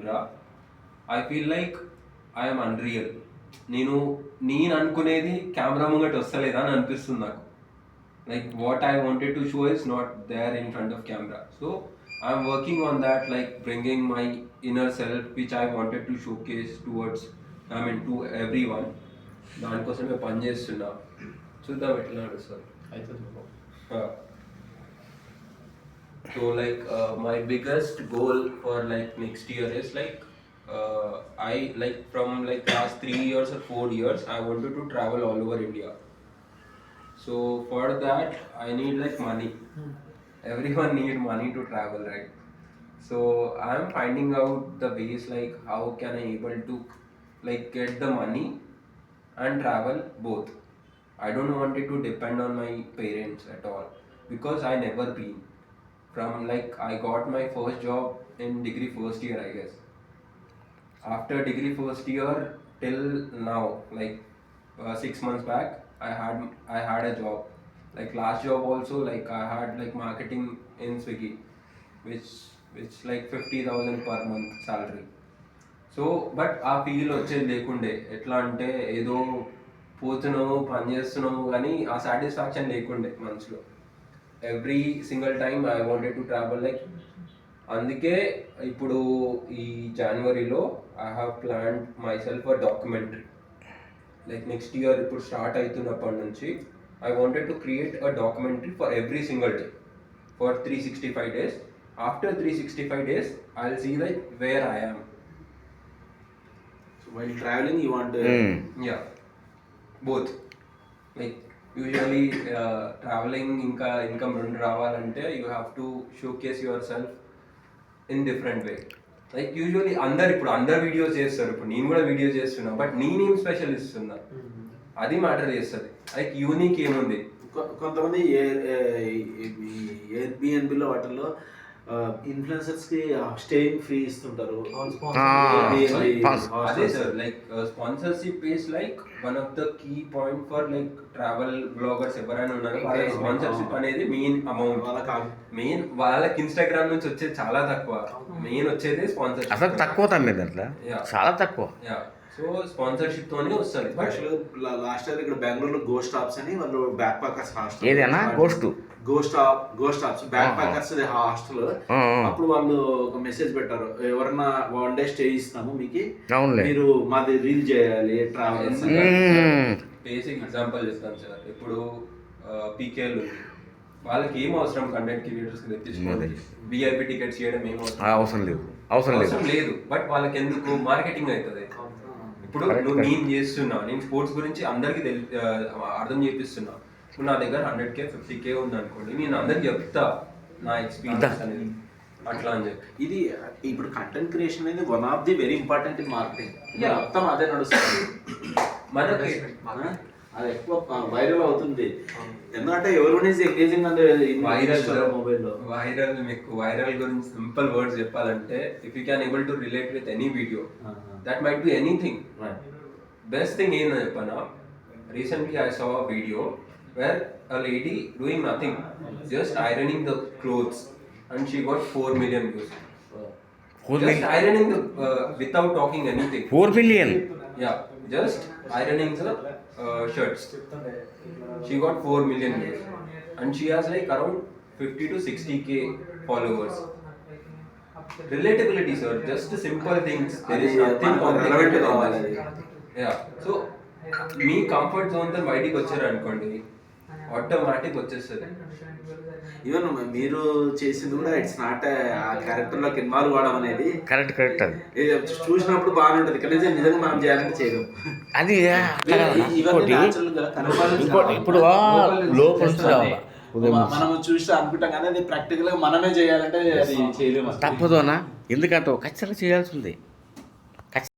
Camera I feel like I'm unreal. నేను అనుకునేది camera ముంగట వస్తలేదా అని అనిపిస్తుంది నాకు. Like what I wanted to show is not there in front of camera. So I'm working on that, like bringing my inner self, which I wanted to showcase towards, to everyone. దానికోసమే పని చేస్తున్నా. చూద్దాం ఎట్లా నడుస్తుంది. So like my biggest goal for like next year is like I like from like last 3 years or 4 years I wanted to travel all over India. So for that I need like money. Everyone need money to travel, right? So I'm finding out the ways like how can I able to like get the money and travel both. I don't want it to depend on my parents at all because I never been from like I got my first job in degree first year, I guess. After degree first year till now, like 6 months back, I had a job. Like last job also, like I had like marketing in Swiggy, which like 50,000 per month salary. So but ఆ feel వచ్చేది లేకుండే. ఎట్లా అంటే ఏదో పోతున్నాము పని చేస్తున్నాము కానీ ఆ సాటిస్ఫాక్షన్ లేకుండే మనసులో. Every single time I wanted to travel like. అందుకే ఇప్పుడు ఈ జనవరిలో I have planned my self a documentary. Like next year ఇప్పుడు స్టార్ట్ అవుతున్నప్పటి నుంచి I wanted to create a documentary for every single day for 365 days. After 365 days I'll see like where I am. So while traveling you want to Yeah, both. Like usually traveling ఇంకా income రెండు రావాలంటే you have to showcase yourself in different way. Like usually అందరు videos చేస్తారు. ఇప్పుడు నేను కూడా video చేస్తున్నా, but నేనేం స్పెషల్ ఇస్తున్నా అది మ్యాటర్ చేస్తుంది. లైక్ యూనిక్ ఏముంది. కొంతమంది ఎయిర్బిఎన్బిలో వాటిల్లో ఇన్ఫ్లుయెన్సర్స్ కి స్టేయింగ్ ఫ్రీ ఇస్తుంటారు. అదే sir, like sponsorship is like one of the key point for like travel bloggers ఎవరైనా ఉన్నారు. వాళ్ళ స్పాన్సర్షిప్ అనేది మెయిన్ అమౌంట్. మెయిన్ వాళ్ళకి ఇన్స్టాగ్రామ్ నుంచి వచ్చేది చాలా తక్కువ. మెయిన్ వచ్చేది స్పాన్సర్షిప్. అసలు తక్కువ తమ్మి దాంట్లో, చాలా తక్కువ. సో స్పాన్సర్షిప్ తోనే వస్తుంది. లాస్ట్ ఇయర్ ఇక్కడ బెంగళూరులో గోస్ట్ టాప్స్ అని వాళ్ళు బ్యాక్ ప్యాకర్స్ హాస్టల్. ఏదైనా ghost tops back packers hostel. అప్పుడు వాళ్ళు ఒక మెసేజ్ పెట్టారు, ఎవరన్నా 1 day స్టే ఇస్తాము మీకు, మీరు మాది రీల్ చేయాలి ట్రావెల్స్. బేసిక్ ఎగ్జాంపుల్ చెప్తాను సార్. ఇప్పుడు పీకేలు వాళ్ళకి ఏం అవసరం కంటెంట్ క్రియేటర్స్ కి తెప్పించుకోవాలి. విఐపి టికెట్స్ చేయడం ఏం అవసరం లేదు. బట్ వాళ్ళకి ఎందుకు మార్కెటింగ్ అవుతుంది. ఇప్పుడు నేను చేస్తున్నా, నేను స్పోర్ట్స్ గురించి అందరికి అర్థం చేపిస్తున్నా. ఇప్పుడు నా దగ్గర 100K 50K ఉంది అనుకోండి, నేను అందరికి చెప్తా నా ఎక్స్పీరియన్స్ అనేది అట్లా అని చెప్పి. ఇది ఇప్పుడు కంటెంట్ క్రియేషన్ అనేది one of the very important in marketing. మొత్తం అదే నడుస్తుంది మనకి. అది ఎక్కువ వైరల్ అవుతుంది ఎందుకంటే ఎవరి ఎంగేజింగ్ అంటే వైరల్ గురించి సింపుల్ వర్డ్స్ చెప్పాలంటే, if you can able to relate with any video, that might be anything. Best thing ఏందని చెప్పనా, recently I saw a video where a lady doing nothing, just ironing the clothes, and she got 4 million views. Just ironing the without talking anything. 4 million? Yeah, just ironing the shirts. She got 4 million views, and she has like around 50 to 60K followers. Relatability, sir. Just simple things. There is nothing complicated about it. Yeah. So me comfort zone తో బయటికి వచ్చారు అనుకోండి, automatic వచ్చేస్తుంది. Even మీరు చేసింది కూడా it's not ఆ character లోకి ఇన్వాల్వ్ అవ్వడం అనేది కరెక్ట్. అది చూసినప్పుడు బాగానే ఉంటుంది, కానీ నిజంగా మనం చేయాలంటే చేయడం. అది ఇప్పుడు మనం చూసి అనుకుంటాం కానీ అది ప్రాక్టికల్ గా మనమే చేయాలంటే అది చేయలేము. తప్పదోనా, ఎందుకంటే ఖచ్చితంగా చేయాల్సి ఉంది.